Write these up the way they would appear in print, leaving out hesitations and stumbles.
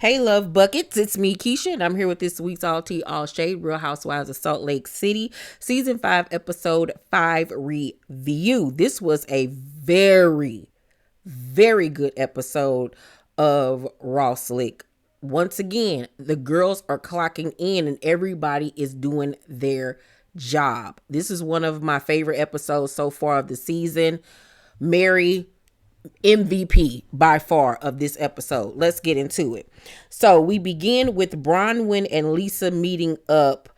Hey, love buckets. It's me, Keisha, and I'm here with this week's All Tea, All Shade Real Housewives of Salt Lake City, Season 5, Episode 5 review. This was a very good episode of RHOSLC. Once again, the girls are clocking in and everybody is doing their job. This is one of my favorite episodes so far of the season. Mary, MVP by far of this episode. Let's get into it. So we begin with Bronwyn and Lisa meeting up,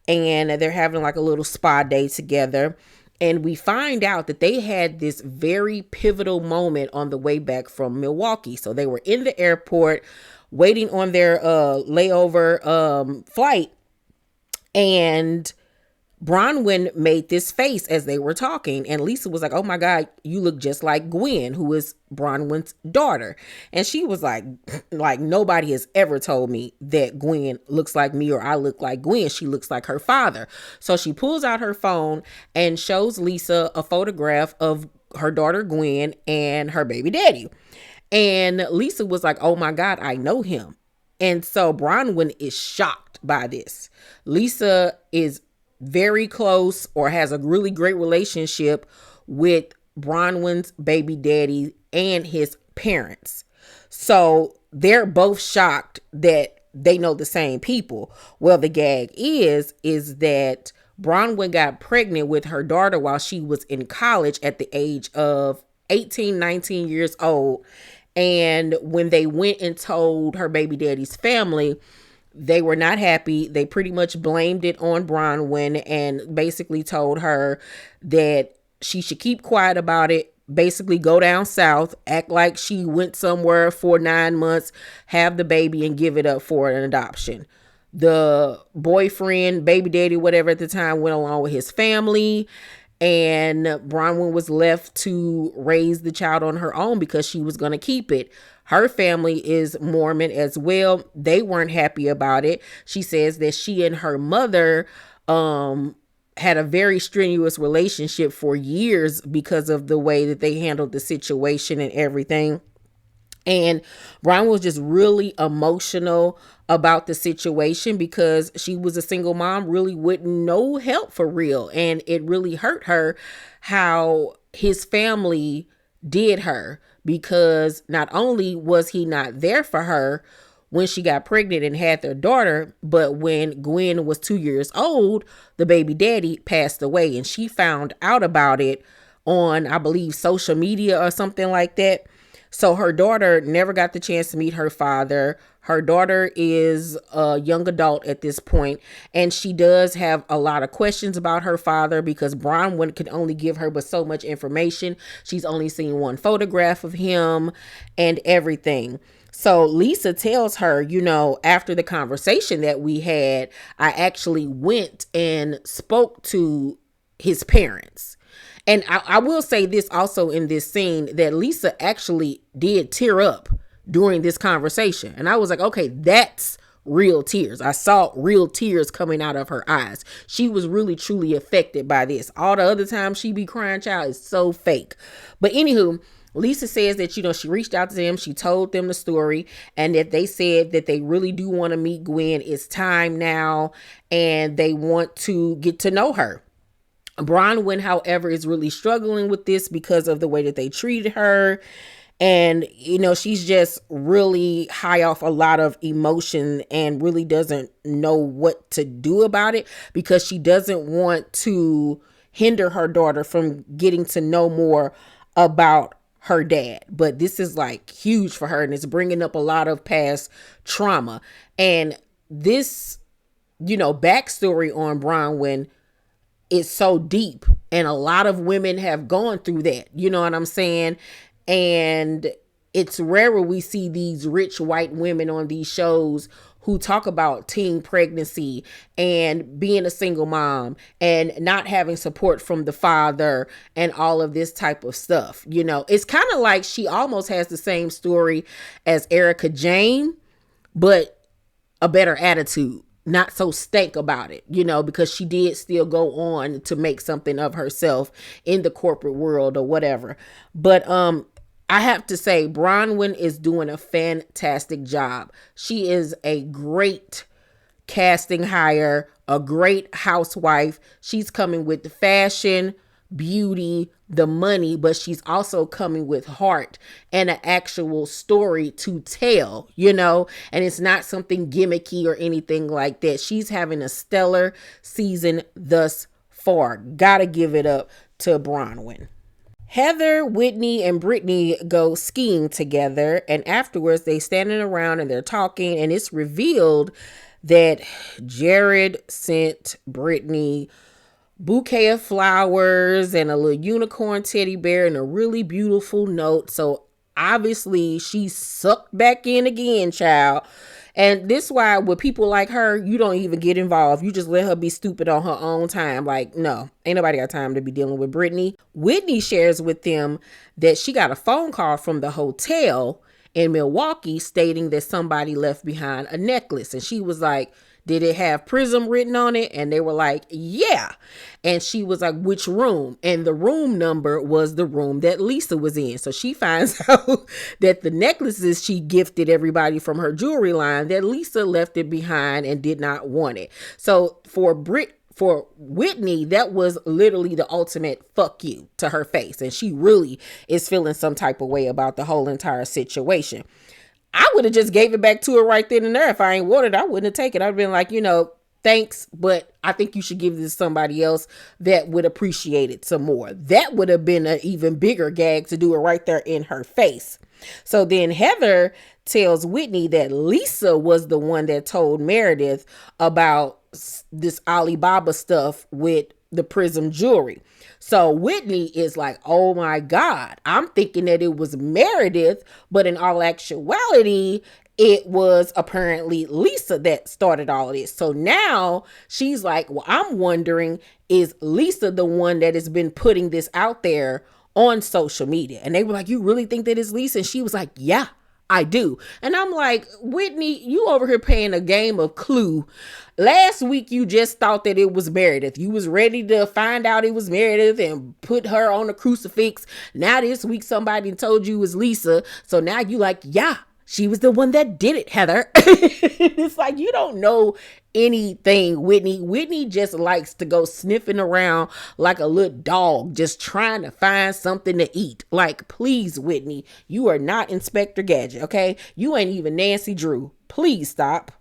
and they're having like a little spa day together. And we find out that they had this very pivotal moment on the way back from Milwaukee. So they were in the airport waiting on their layover flight, and Bronwyn made this face as they were talking, and Lisa was like, "Oh my God, you look just like Gwen, who is Bronwyn's daughter." And she was like nobody has ever told me that Gwen looks like me or I look like Gwen. She looks like her father. So she pulls out her phone and shows Lisa a photograph of her daughter Gwen and her baby daddy. And Lisa was like, "Oh my God, I know him." And so Bronwyn is shocked by this. Lisa is very close or has a really great relationship with Bronwyn's baby daddy and his parents. So they're both shocked that they know the same people. Well, the gag is that Bronwyn got pregnant with her daughter while she was in college at the age of 18, 19 years old. And when they went and told her baby daddy's family, they were not happy. They pretty much blamed it on Bronwyn and basically told her that she should keep quiet about it, basically go down south, act like she went somewhere for 9 months, have the baby, and give it up for an adoption. The boyfriend, baby daddy, whatever at the time, went along with his family, and Bronwyn was left to raise the child on her own because she was going to keep it. Her family is Mormon as well. They weren't happy about it. She says that she and her mother had a very strenuous relationship for years because of the way that they handled the situation and everything. And Brian was just really emotional about the situation because she was a single mom, really with no help for real. And it really hurt her how his family did her, because not only was he not there for her when she got pregnant and had their daughter, but when Gwen was 2 years old, the baby daddy passed away, and she found out about it on, I believe, social media or something like that. So her daughter never got the chance to meet her father. Her daughter is a young adult at this point, and she does have a lot of questions about her father because Bronwyn could only give her but so much information. She's only seen one photograph of him and everything. So Lisa tells her, after the conversation that we had, I actually went and spoke to his parents. And I will say this also in this scene, that Lisa actually did tear up during this conversation. And I was like, okay, that's real tears. I saw real tears coming out of her eyes. She was really, truly affected by this. All the other times she be crying, child, is so fake. But anywho, Lisa says that, she reached out to them. She told them the story, and that they said that they really do want to meet Gwen. It's time now, and they want to get to know her. Bronwyn, however, is really struggling with this because of the way that they treated her. And, she's just really high off a lot of emotion and really doesn't know what to do about it, because she doesn't want to hinder her daughter from getting to know more about her dad. But this is like huge for her, and it's bringing up a lot of past trauma. And this, backstory on Bronwyn is so deep, and a lot of women have gone through that, you know what I'm saying? And it's rare when we see these rich white women on these shows who talk about teen pregnancy and being a single mom and not having support from the father and all of this type of stuff. It's kind of like she almost has the same story as Erica Jane, but a better attitude. Not so stank about it, because she did still go on to make something of herself in the corporate world or whatever. But I have to say, Bronwyn is doing a fantastic job. She is a great casting hire, a great housewife. She's coming with the fashion, beauty, the money, but she's also coming with heart and an actual story to tell, and it's not something gimmicky or anything like that. She's having a stellar season thus far. Gotta give it up to Bronwyn. Heather, Whitney, and Brittany go skiing together, and afterwards they standing around and they're talking, and it's revealed that Jared sent Brittany bouquet of flowers and a little unicorn teddy bear and a really beautiful note. So obviously she sucked back in again, child. And this why with people like her, you don't even get involved. You just let her be stupid on her own time. Like, no, ain't nobody got time to be dealing with Brittany. Whitney shares with them that she got a phone call from the hotel in Milwaukee stating that somebody left behind a necklace. And she was like, did it have Prism written on it? And they were like, yeah. And she was like, which room? And the room number was the room that Lisa was in. So she finds out that the necklaces she gifted everybody from her jewelry line, that Lisa left it behind and did not want it. So for Whitney, that was literally the ultimate fuck you to her face. And she really is feeling some type of way about the whole entire situation. I would have just gave it back to her right then and there. If I ain't wanted it, I wouldn't have taken it. I'd have been like, thanks, but I think you should give this to somebody else that would appreciate it some more. That would have been an even bigger gag to do it right there in her face. So then Heather tells Whitney that Lisa was the one that told Meredith about this Alibaba stuff with the Prism jewelry. So Whitney is like, oh my God, I'm thinking that it was Meredith, but in all actuality, it was apparently Lisa that started all of this. So now she's like, well, I'm wondering, is Lisa the one that has been putting this out there on social media? And they were like, you really think that it's Lisa? And she was like, yeah, I do. And I'm like, Whitney, you over here playing a game of Clue. Last week, you just thought that it was Meredith. You was ready to find out it was Meredith and put her on a crucifix. Now this week, somebody told you it was Lisa. So now you like, yeah, she was the one that did it, Heather. It's like, you don't know anything, Whitney. Whitney just likes to go sniffing around like a little dog, just trying to find something to eat. Like, please, Whitney, you are not Inspector Gadget, okay? You ain't even Nancy Drew. Please stop.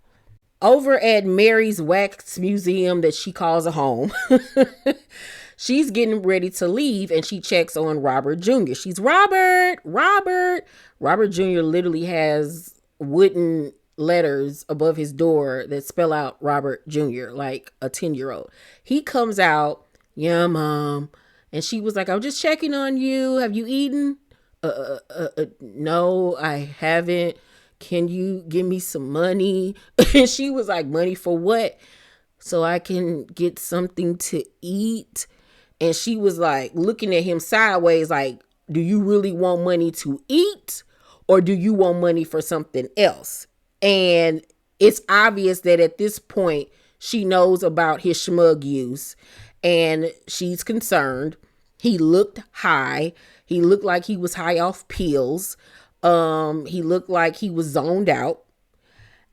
Over at Mary's Wax Museum that she calls a home, she's getting ready to leave and she checks on Robert Jr. She's Robert. Robert Jr. literally has wooden letters above his door that spell out Robert Jr. like a 10-year-old. He comes out, yeah, Mom. And she was like, I'm just checking on you. Have you eaten? No, I haven't. Can you give me some money? And she was like, money for what? So I can get something to eat. And she was like looking at him sideways like, do you really want money to eat? Or do you want money for something else? And it's obvious that at this point, she knows about his schmug use and she's concerned. He looked high. He looked like he was high off pills. He looked like he was zoned out.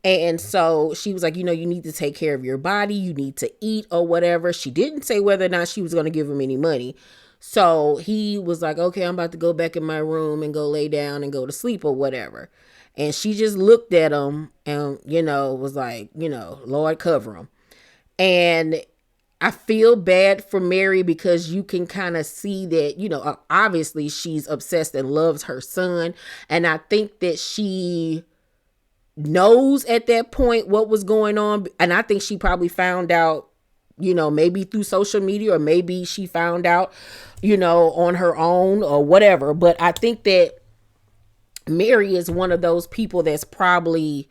And so she was like, you need to take care of your body. You need to eat or whatever. She didn't say whether or not she was going to give him any money. So he was like, okay, I'm about to go back in my room and go lay down and go to sleep or whatever. And she just looked at him and, was like, Lord, cover him. And I feel bad for Mary because you can kind of see that, obviously she's obsessed and loves her son. And I think that she knows at that point what was going on. And I think she probably found out, maybe through social media, or maybe she found out, on her own or whatever. But I think that Mary is one of those people that's probably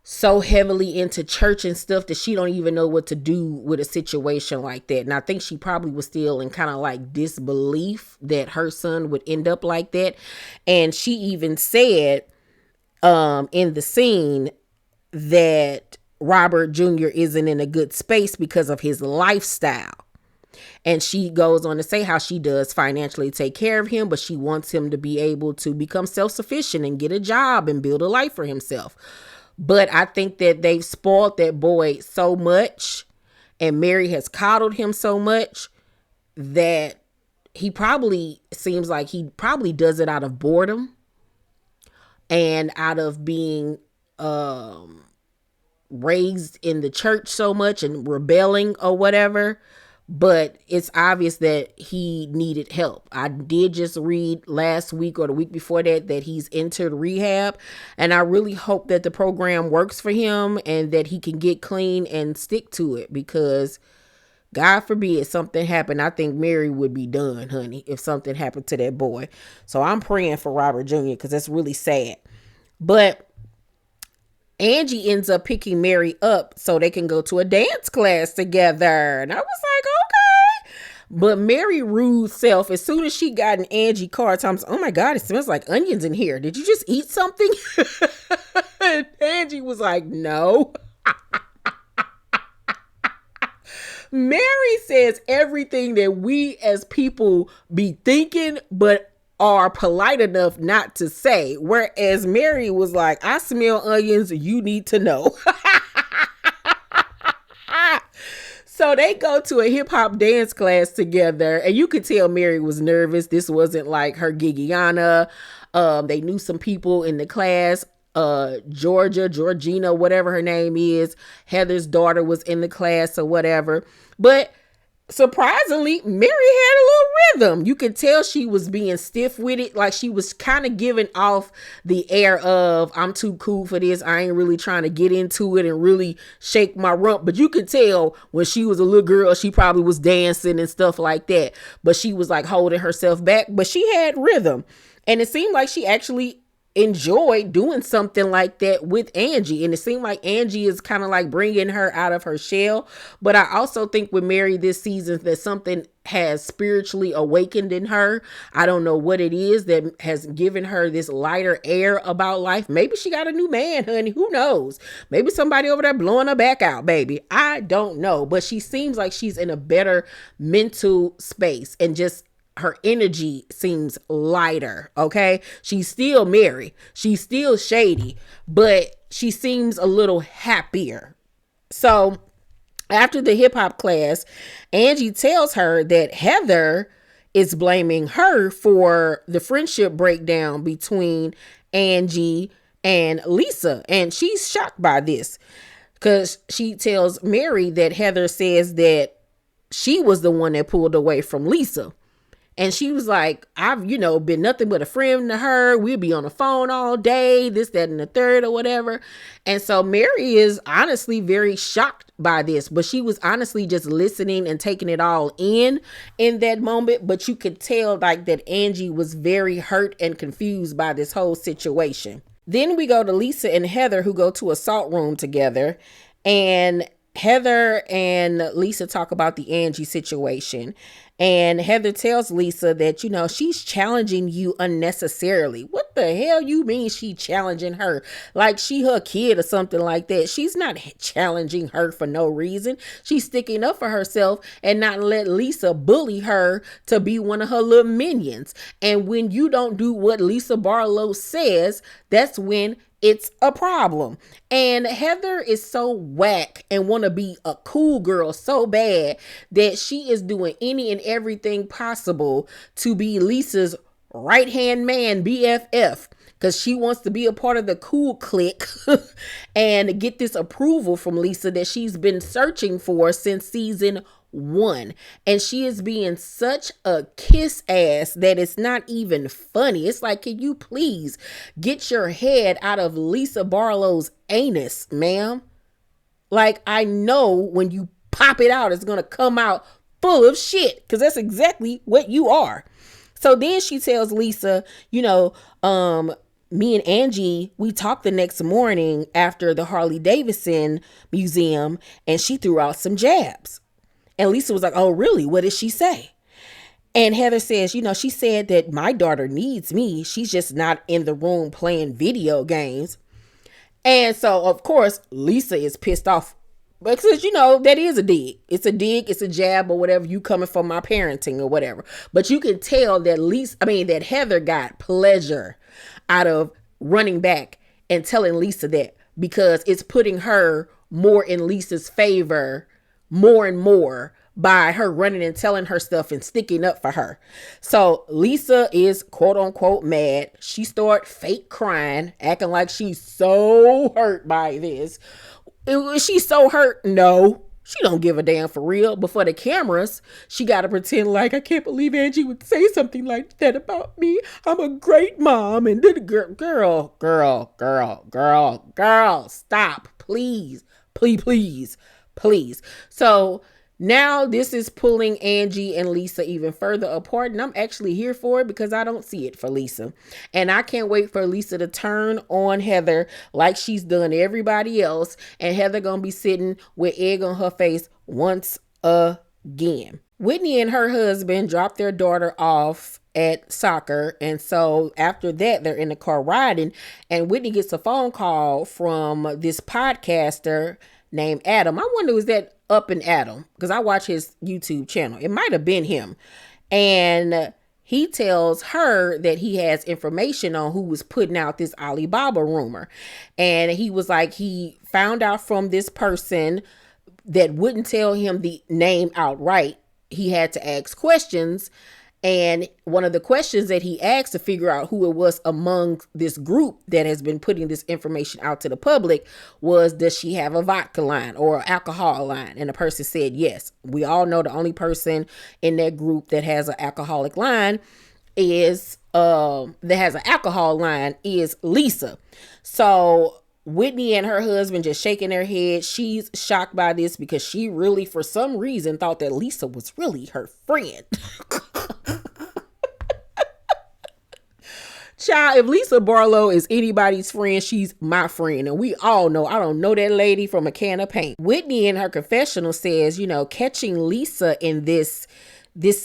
so heavily into church and stuff that she don't even know what to do with a situation like that. And I think she probably was still in kind of like disbelief that her son would end up like that. And she even said in the scene that Robert Jr. isn't in a good space because of his lifestyle. And she goes on to say how she does financially take care of him, but she wants him to be able to become self-sufficient and get a job and build a life for himself. But I think that they've spoiled that boy so much, and Mary has coddled him so much, that he probably seems like he probably does it out of boredom and out of being raised in the church so much and rebelling or whatever. But it's obvious that he needed help. I did just read last week or the week before that he's entered rehab. And I really hope that the program works for him and that he can get clean and stick to it, because God forbid something happened. I think Mary would be done, honey, if something happened to that boy. So I'm praying for Robert Jr. because that's really sad. But Angie ends up picking Mary up so they can go to a dance class together. And I was like, okay. But Mary rude self, as soon as she got in Angie car, Tom's, oh my God, it smells like onions in here. Did you just eat something? And Angie was like, no. Mary says everything that we as people be thinking, but are polite enough not to say. Whereas Mary was like, I smell onions, you need to know. So they go to a hip hop dance class together, and you could tell Mary was nervous. This wasn't like her Gigiana. They knew some people in the class. Georgina, whatever her name is, Heather's daughter was in the class or whatever. But surprisingly, Mary had a little rhythm. You could tell she was being stiff with it. Like she was kind of giving off the air of, I'm too cool for this. I ain't really trying to get into it and really shake my rump. But you could tell when she was a little girl, she probably was dancing and stuff like that. But she was like holding herself back. But she had rhythm. And it seemed like she actually enjoyed doing something like that with Angie. And it seemed like Angie is kind of like bringing her out of her shell. But I also think with Mary this season that something has spiritually awakened in her. I don't know what it is that has given her this lighter air about life. Maybe she got a new man, honey. Who knows? Maybe somebody over there blowing her back out, baby. I don't know. But she seems like she's in a better mental space, and just her energy seems lighter. Okay. She's still Mary. She's still shady, but she seems a little happier. So after the hip hop class, Angie tells her that Heather is blaming her for the friendship breakdown between Angie and Lisa. And she's shocked by this because she tells Mary that Heather says that she was the one that pulled away from Lisa. And she was like, I've, been nothing but a friend to her. We'll be on the phone all day, this, that, and the third or whatever. And so Mary is honestly very shocked by this, but she was honestly just listening and taking it all in that moment. But you could tell like that Angie was very hurt and confused by this whole situation. Then we go to Lisa and Heather, who go to a salt room together, and Heather and Lisa talk about the Angie situation. And Heather tells Lisa that, she's challenging you unnecessarily. What the hell you mean she challenging her? Like she her kid or something like that. She's not challenging her for no reason. She's sticking up for herself and not let Lisa bully her to be one of her little minions. And when you don't do what Lisa Barlow says, that's when it's a problem. And Heather is so whack and want to be a cool girl so bad that she is doing any and everything possible to be Lisa's right-hand man, BFF, because she wants to be a part of the cool clique and get this approval from Lisa that she's been searching for since season 1. And she is being such a kiss ass that it's not even funny. It's like, can you please get your head out of Lisa Barlow's anus, ma'am? Like, I know when you pop it out, it's going to come out full of shit, because that's exactly what you are. So then she tells Lisa, me and Angie, we talked the next morning after the Harley Davidson museum, and she threw out some jabs. And Lisa was like, oh, really? What did she say? And Heather says, she said that my daughter needs me. She's just not in the room playing video games. And so, of course, Lisa is pissed off Because, you know, that is a dig. It's a dig, it's a jab or whatever. You coming from my parenting or whatever. But you can tell that that Heather got pleasure out of running back and telling Lisa that, because it's putting her more in Lisa's favor more and more by her running and telling her stuff and sticking up for her. So Lisa is quote unquote mad. She start fake crying, acting like she's so hurt by this. Is she so hurt? No. She don't give a damn for real. But for the cameras, she got to pretend like, I can't believe Angie would say something like that about me. I'm a great mom. And then girl, stop. Please. So now this is pulling Angie and Lisa even further apart. And I'm actually here for it because I don't see it for Lisa. And I can't wait for Lisa to turn on Heather like she's done everybody else. And Heather gonna be sitting with egg on her face once again. Whitney and her husband dropped their daughter off at soccer. And so after that, they're in the car riding. And Whitney gets a phone call from this podcaster named Adam. I wonder, was that Up and Adam? Because I watch his YouTube channel. It might have been him. And he tells her that he has information on who was putting out this Alibaba rumor. And he was like, he found out from this person that wouldn't tell him the name outright. He had to ask questions. And one of the questions that he asked to figure out who it was among this group that has been putting this information out to the public was, does she have a vodka line or an alcohol line? And the person said yes. We all know the only person in that group that has an alcoholic line is Lisa. So Whitney and her husband just shaking their head. She's shocked by this because she really, for some reason, thought that Lisa was really her friend. Child, if Lisa Barlow is anybody's friend, she's my friend. And we all know I don't know that lady from a can of paint. Whitney in her confessional says, you know, catching Lisa in this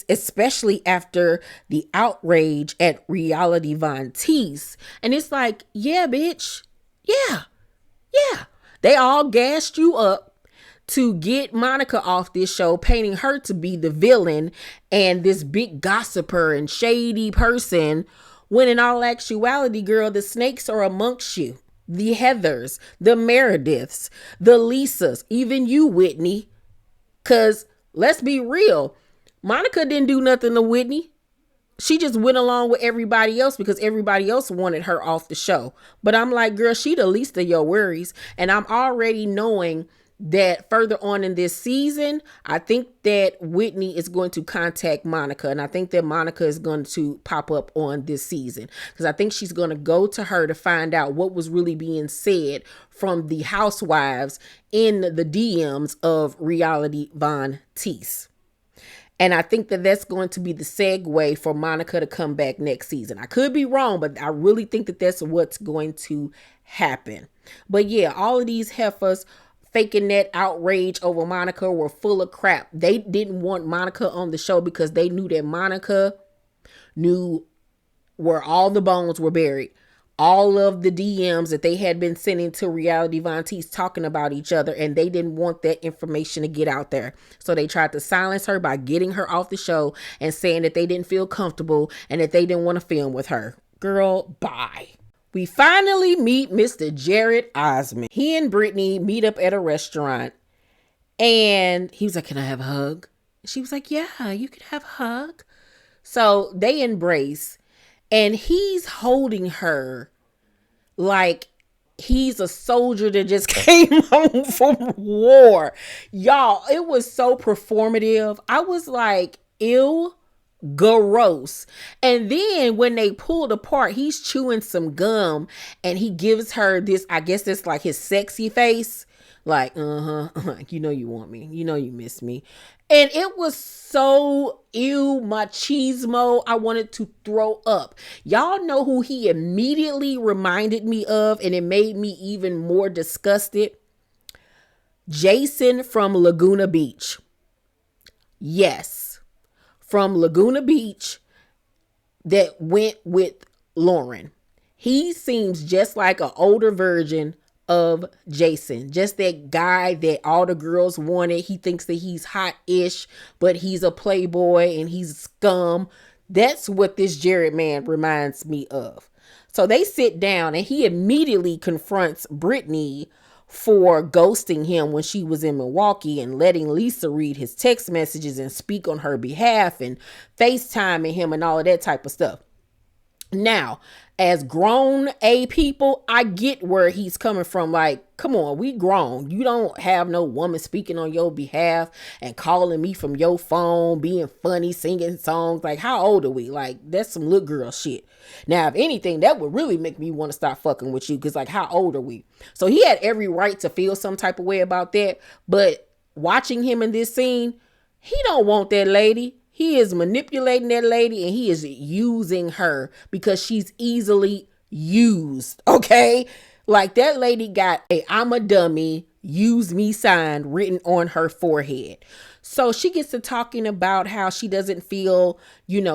especially after the outrage at Reality Von Teese. And it's like, yeah, bitch. Yeah. They all gassed you up to get Monica off this show, painting her to be the villain and this big gossiper and shady person, when in all actuality, girl, the snakes are amongst you. The Heathers, the Merediths, the Lisas, even you, Whitney. Because let's be real, Monica didn't do nothing to Whitney. She just went along with everybody else because everybody else wanted her off the show. But I'm like, girl, she the least of your worries. And I'm already knowing that further on in this season, I think that Whitney is going to contact Monica. And I think that Monica is going to pop up on this season, because I think she's going to go to her to find out what was really being said from the housewives in the DMs of Reality Von Teese. And I think that that's going to be the segue for Monica to come back next season. I could be wrong, but I really think that that's what's going to happen. But yeah, all of these heifers faking that outrage over Monica were full of crap. They didn't want Monica on the show because they knew that Monica knew where all the bones were buried. All of the DMs that they had been sending to Reality Von Teese talking about each other, and they didn't want that information to get out there. So they tried to silence her by getting her off the show and saying that they didn't feel comfortable and that they didn't want to film with her. Girl, bye. We finally meet Mr. Jared Osmond. He and Brittany meet up at a restaurant, and he was like, "Can I have a hug?" She was like, "Yeah, you can have a hug." So they embrace. And he's holding her like he's a soldier that just came home from war. Y'all, it was so performative. I was like, ew, gross. And then when they pulled apart, he's chewing some gum and he gives her this, I guess it's like his sexy face. Like, like, you know you want me. You know you miss me. And it was so machismo. I wanted to throw up. Y'all know who he immediately reminded me of, and it made me even more disgusted? Jason from Laguna Beach. Yes. From Laguna Beach that went with Lauren. He seems just like an older version of Jason. Just that guy that all the girls wanted. He thinks that he's hot-ish, but he's a playboy and he's scum. That's what this Jared man reminds me of. So they sit down and he immediately confronts Brittany for ghosting him when she was in Milwaukee and letting Lisa read his text messages and speak on her behalf and FaceTiming him and all of that type of stuff. Now, as grown people, I get where he's coming from. Like, come on, we grown. You don't have no woman speaking on your behalf and calling me from your phone, being funny, singing songs. Like, how old are we? Like, that's some little girl shit. Now, if anything, that would really make me want to stop fucking with you, because, like, how old are we? So he had every right to feel some type of way about that. But watching him in this scene, he don't want that lady. He is manipulating that lady and he is using her because she's easily used. Okay. Like, that lady got a "I'm a dummy, use me" sign written on her forehead. So she gets to talking about how she doesn't feel,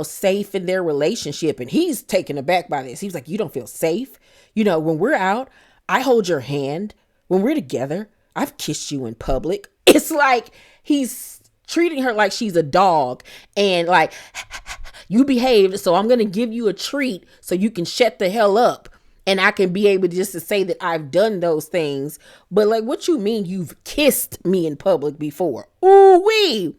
safe in their relationship. And he's taken aback by this. He's like, "You don't feel safe? When we're out, I hold your hand. When we're together, I've kissed you in public." It's like he's treating her like she's a dog and like, "You behaved, so I'm going to give you a treat so you can shut the hell up. And I can be able just to say that I've done those things." But like, what you mean you've kissed me in public before? Ooh wee.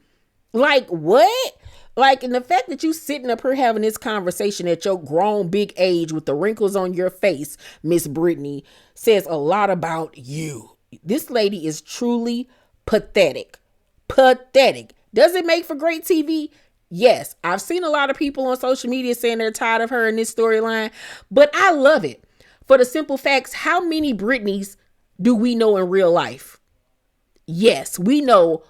Like, what? Like, and the fact that you sitting up here having this conversation at your grown big age with the wrinkles on your face, Miss Brittany, says a lot about you. This lady is truly pathetic. Pathetic. Does it make for great TV? Yes. I've seen a lot of people on social media saying they're tired of her in this storyline, but I love it for the simple facts. How many Britneys do we know in real life? Yes, we know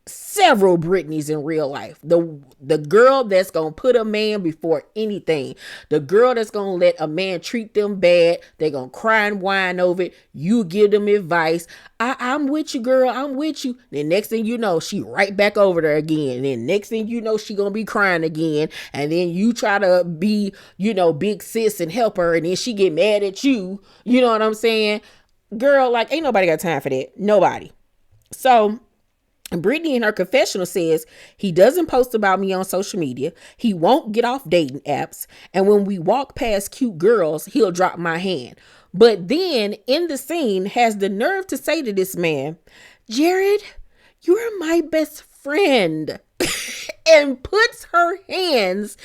several Britneys in real life. The girl that's gonna put a man before anything. The girl that's gonna let a man treat them bad. They're gonna cry and whine over it. You give them advice. I'm with you, girl. I'm with you. Then next thing you know, she right back over there again. And then next thing you know, she gonna be crying again. And then you try to be, big sis and help her. And then she get mad at you. You know what I'm saying? Girl, like, ain't nobody got time for that. Nobody. So Brittany in her confessional says he doesn't post about me on social media. He won't get off dating apps. And when we walk past cute girls, he'll drop my hand. But then in the scene has the nerve to say to this man, "Jared, you're my best friend," and puts her hands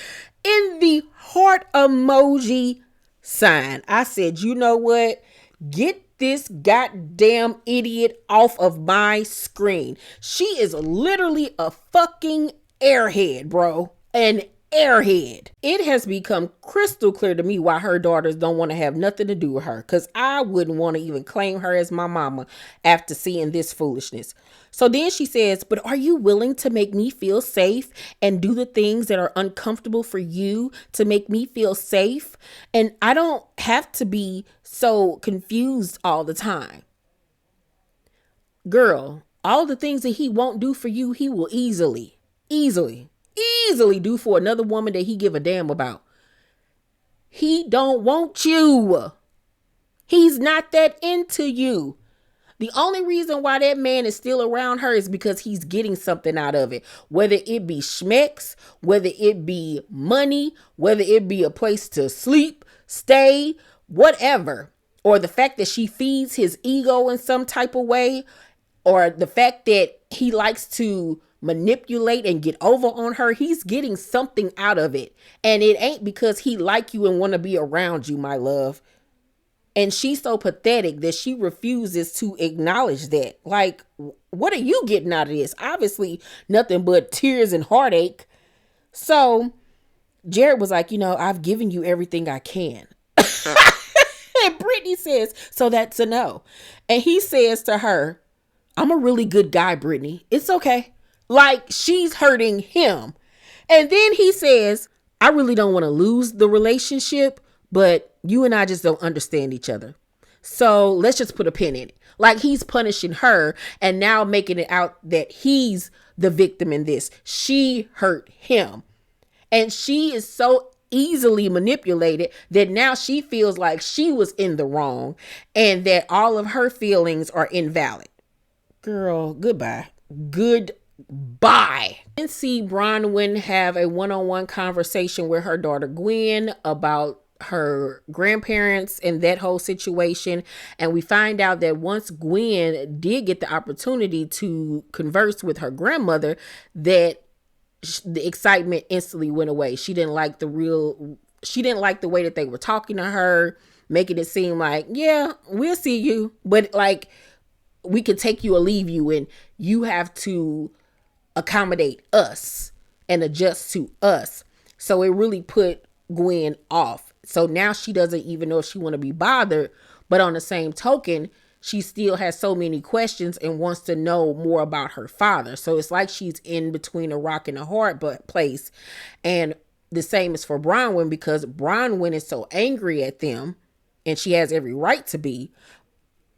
in the heart emoji sign. I said, you know what? Get this goddamn idiot off of my screen. She is literally a fucking airhead, bro. An airhead. It has become crystal clear to me why her daughters don't want to have nothing to do with her, because I wouldn't want to even claim her as my mama after seeing this foolishness. So then she says, "But are you willing to make me feel safe and do the things that are uncomfortable for you to make me feel safe? And I don't have to be so confused all the time." Girl, all the things that he won't do for you, he will easily do for another woman that he give a damn about. He don't want you. He's not that into you. The only reason why that man is still around her is because he's getting something out of it. Whether it be schmecks, whether it be money, whether it be a place to sleep, stay, whatever. Or the fact that she feeds his ego in some type of way. Or the fact that he likes to manipulate and get over on her. He's getting something out of it. And it ain't because he like you and want to be around you, my love. And she's so pathetic that she refuses to acknowledge that. Like, what are you getting out of this? Obviously, nothing but tears and heartache. So Jared was like, "I've given you everything I can." And Brittany says, "So that's a no." And he says to her, "I'm a really good guy, Brittany. It's okay." Like, she's hurting him. And then he says, "I really don't want to lose the relationship, but you and I just don't understand each other. So let's just put a pin in it." Like, he's punishing her and now making it out that he's the victim in this. She hurt him. And she is so easily manipulated that now she feels like she was in the wrong and that all of her feelings are invalid. Girl, goodbye. Goodbye. And see Bronwyn have a one-on-one conversation with her daughter Gwen about her grandparents and that whole situation. And we find out that once Gwen did get the opportunity to converse with her grandmother, that the excitement instantly went away. She didn't like the way that they were talking to her, making it seem like, yeah, we'll see you, but like we could take you or leave you, and you have to accommodate us and adjust to us. So it really put Gwen off. So now she doesn't even know if she want to be bothered, but on the same token, she still has so many questions and wants to know more about her father. So it's like she's in between a rock and a hard place. And the same is for Bronwyn, because Bronwyn is so angry at them, and she has every right to be.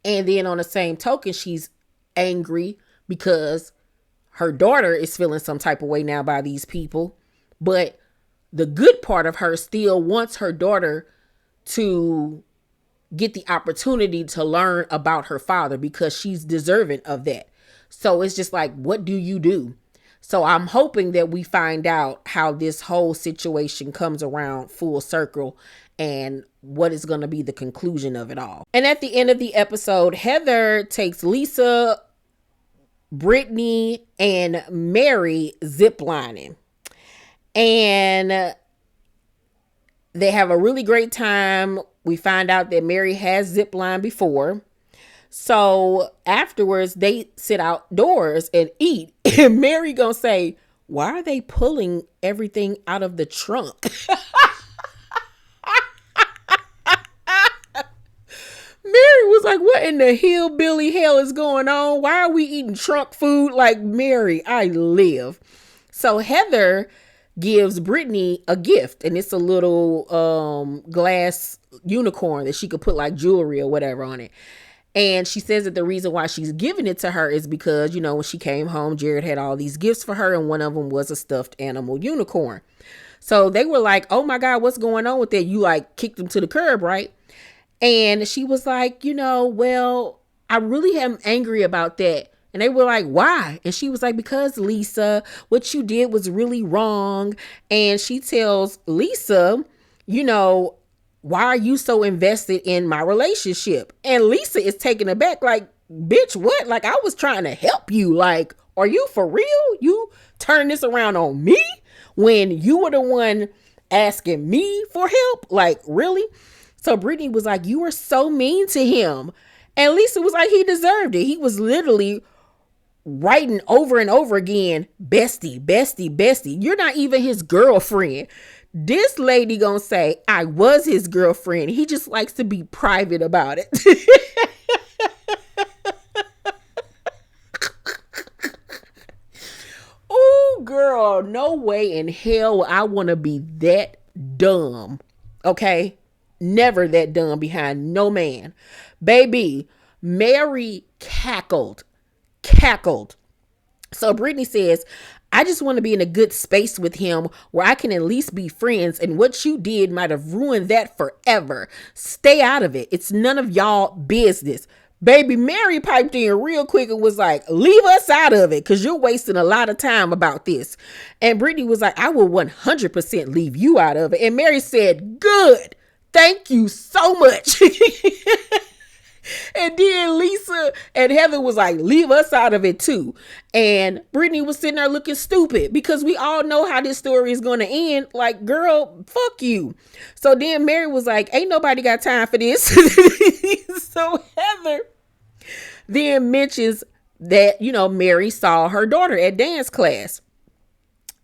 And then on the same token, she's angry because her daughter is feeling some type of way now by these people. But the good part of her still wants her daughter to get the opportunity to learn about her father, because she's deserving of that. So it's just like, what do you do? So I'm hoping that we find out how this whole situation comes around full circle and what is going to be the conclusion of it all. And at the end of the episode, Heather takes Lisa, Brittany, and Mary ziplining. And they have a really great time. We find out that Mary has ziplined before. So afterwards, they sit outdoors and eat. And Mary gonna say, why are they pulling everything out of the trunk? Mary was like, what in the hillbilly hell is going on? Why are we eating trunk food? Like, Mary, I live. So Heather gives Brittany a gift, and it's a little glass unicorn that she could put like jewelry or whatever on it. And she says that the reason why she's giving it to her is because, you know, when she came home, Jared had all these gifts for her, and one of them was a stuffed animal unicorn. So they were like, oh my God, what's going on with that? You like kicked them to the curb, right? And she was like, you know, well, I really am angry about that. And they were like, why? And she was like, because Lisa, what you did was really wrong. And she tells Lisa, you know, why are you so invested in my relationship? And Lisa is taken aback, like, bitch, what? Like, I was trying to help you. Like, are you for real? You turn this around on me when you were the one asking me for help? Like, really? So Brittany was like, you were so mean to him. And Lisa was like, he deserved it. He was literally writing over and over again, bestie, bestie, bestie. You're not even his girlfriend. This lady gonna say, I was his girlfriend. He just likes to be private about it. Oh, girl, no way in hell I want to be that dumb. Okay? Never that dumb behind no man. Baby, Mary cackled. So Brittany says, I just want to be in a good space with him where I can at least be friends. And what you did might have ruined that forever. Stay out of it. It's none of y'all business. Baby, Mary piped in real quick and was like, leave us out of it, because you're wasting a lot of time about this. And Brittany was like, I will 100% leave you out of it. And Mary said, good. Thank you so much. And then Lisa and Heather was like, leave us out of it too. And Brittany was sitting there looking stupid, because we all know how this story is going to end. Like, girl, fuck you. So then Mary was like, ain't nobody got time for this. So Heather then mentions that, you know, Mary saw her daughter at dance class.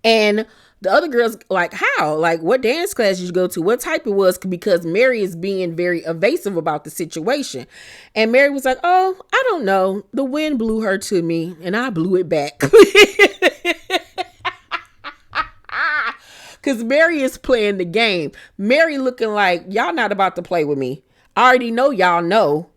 And the other girls like, how? Like, what dance class did you go to? What type it was? Because Mary is being very evasive about the situation. And Mary was like, oh, I don't know. The wind blew her to me and I blew it back. Because Mary is playing the game. Mary looking like, y'all not about to play with me. I already know y'all know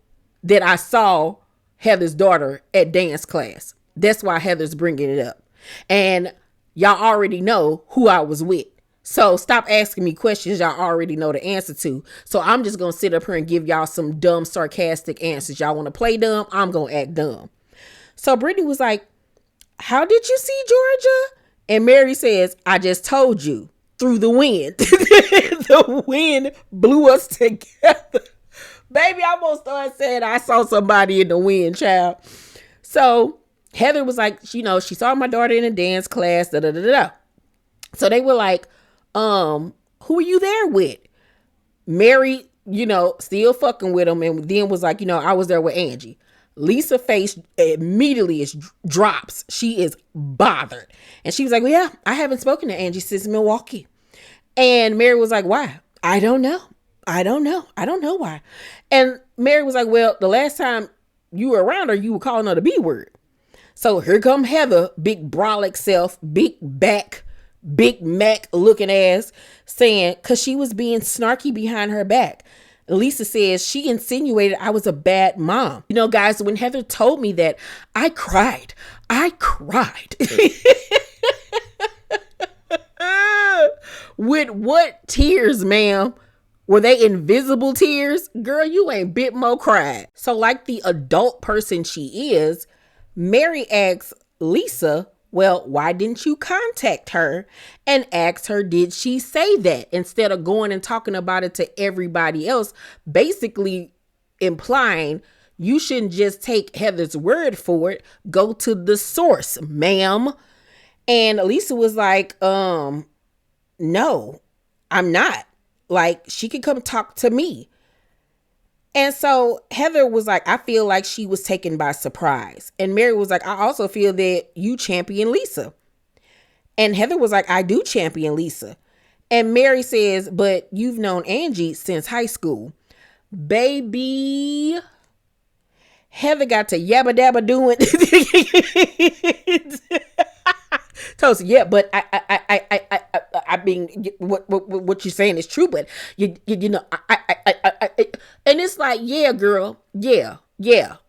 that I saw Heather's daughter at dance class. That's why Heather's bringing it up. And y'all already know who I was with. So stop asking me questions y'all already know the answer to. So I'm just going to sit up here and give y'all some dumb, sarcastic answers. Y'all want to play dumb? I'm going to act dumb. So Brittany was like, how did you see Georgia? And Mary says, I just told you, through the wind. The wind blew us together. Baby, I almost started saying I saw somebody in the wind, child. So Heather was like, she saw my daughter in a dance class, da da da da. So they were like, who are you there with? Mary, still fucking with him, and then was like, I was there with Angie. Lisa's face immediately drops. She is bothered. And she was like, well, yeah, I haven't spoken to Angie since Milwaukee. And Mary was like, why? I don't know why. And Mary was like, well, the last time you were around her, you were calling her the B word. So here come Heather, big brolic self, big back, Big Mac looking ass, saying, cause she was being snarky behind her back. Lisa says she insinuated I was a bad mom. Guys, when Heather told me that, I cried. With what tears, ma'am? Were they invisible tears? Girl, you ain't bit more cried. So like the adult person she is, Mary asks Lisa, well, why didn't you contact her and ask her, did she say that? Instead of going and talking about it to everybody else, basically implying you shouldn't just take Heather's word for it. Go to the source, ma'am. And Lisa was like, no, I'm not. Like, she could come talk to me. And so Heather was like, I feel like she was taken by surprise. And Mary was like, I also feel that you champion Lisa. And Heather was like, I do champion Lisa. And Mary says, but you've known Angie since high school. Baby, Heather got to yabba dabba doing. Toast, yeah, but I mean, what you're saying is true, but you know, and it's like, yeah, girl, yeah.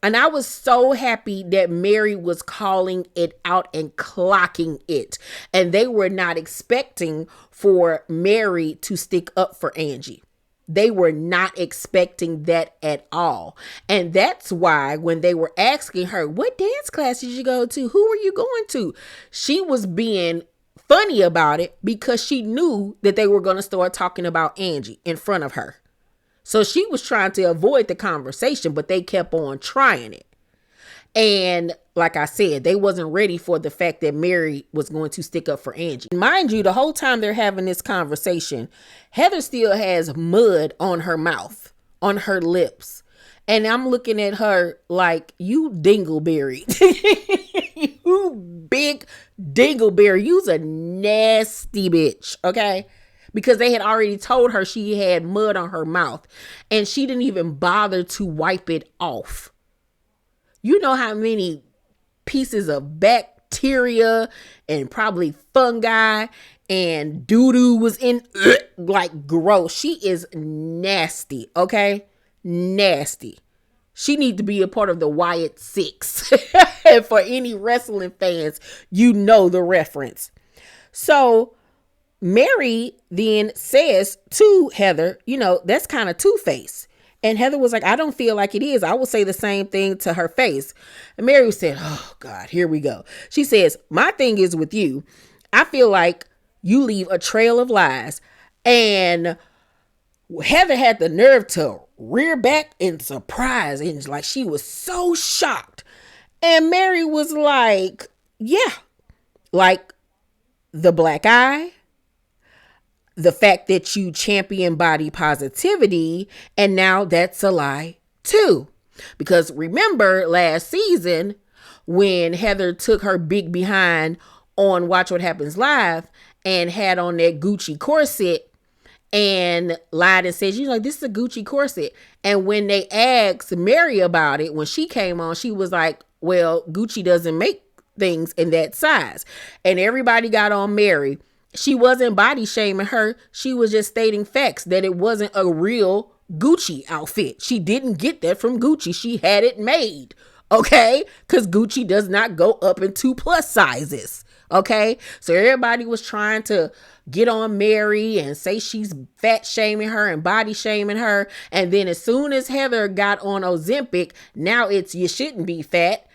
And I was so happy that Mary was calling it out and clocking it, and they were not expecting for Mary to stick up for Angie. They were not expecting that at all. And that's why when they were asking her, what dance class did you go to? Who were you going to? She was being funny about it because she knew that they were going to start talking about Angie in front of her. So she was trying to avoid the conversation, but they kept on trying it. And like I said, they wasn't ready for the fact that Mary was going to stick up for Angie. Mind you, the whole time they're having this conversation, Heather still has mud on her mouth, on her lips. And I'm looking at her like, you dingleberry. You big dingleberry. You's a nasty bitch, okay? Because they had already told her she had mud on her mouth. And she didn't even bother to wipe it off. You know how many pieces of bacteria and probably fungi and doo-doo was in, like, gross. She is nasty, okay? Nasty. She needs to be a part of the Wyatt Six. And for any wrestling fans, you know the reference. So Mary then says to Heather, that's kind of two-faced. And Heather was like, I don't feel like it is. I will say the same thing to her face. And Mary said, oh God, here we go. She says, my thing is with you, I feel like you leave a trail of lies. And Heather had the nerve to rear back in surprise. And like, she was so shocked. And Mary was like, yeah, like the black eye, the fact that you champion body positivity, and now that's a lie too. Because remember last season when Heather took her big behind on Watch What Happens Live and had on that Gucci corset and lied and said, this is a Gucci corset. And when they asked Mary about it, when she came on, she was like, well, Gucci doesn't make things in that size. And everybody got on Mary. She wasn't body shaming her. She was just stating facts that it wasn't a real Gucci outfit. She didn't get that from Gucci. She had it made. Okay? Because Gucci does not go up in 2+ sizes. Okay, so everybody was trying to get on Mary and say she's fat shaming her and body shaming her. And then as soon as Heather got on Ozempic, now it's you shouldn't be fat,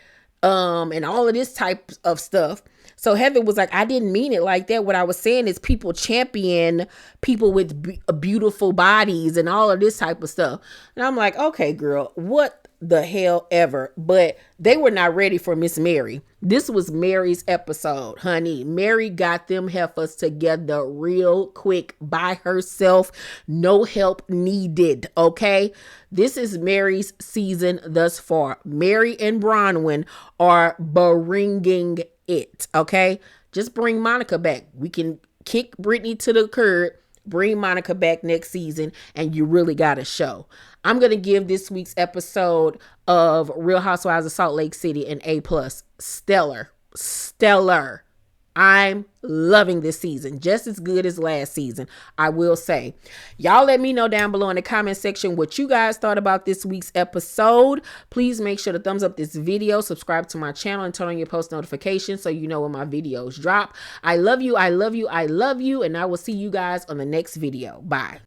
and all of this type of stuff. So Heather was like, I didn't mean it like that. What I was saying is people champion people with beautiful bodies and all of this type of stuff. And I'm like, okay, girl, what the hell ever. But they were not ready for Miss Mary. This was Mary's episode, honey. Mary got them heifers together real quick by herself. No help needed, okay? This is Mary's season thus far. Mary and Bronwyn are bringing it, okay? Just bring Monica back. We can kick Brittany to the curb, bring Monica back next season, and you really got a show. I'm going to give this week's episode of Real Housewives of Salt Lake City an A+. Stellar. Stellar. I'm loving this season. Just as good as last season, I will say. Y'all let me know down below in the comment section what you guys thought about this week's episode. Please make sure to thumbs up this video, subscribe to my channel, and turn on your post notifications so you know when my videos drop. I love you. I love you. I love you. And I will see you guys on the next video. Bye.